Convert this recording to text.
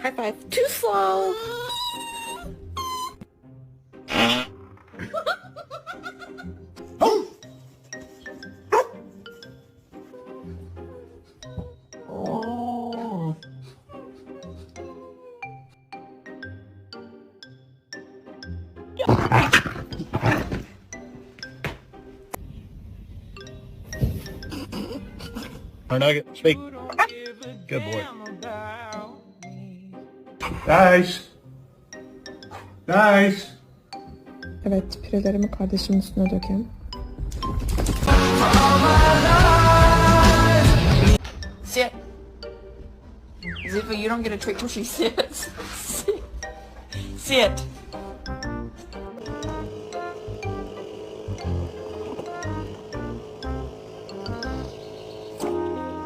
High five. Too slow. Oh. Our nugget, speak. Good boy. Nice. Nice. Evet, pirelerimi kardeşimin üstüne dökeyim. Sit. Ziva, you don't get a treat till she sits. Sit.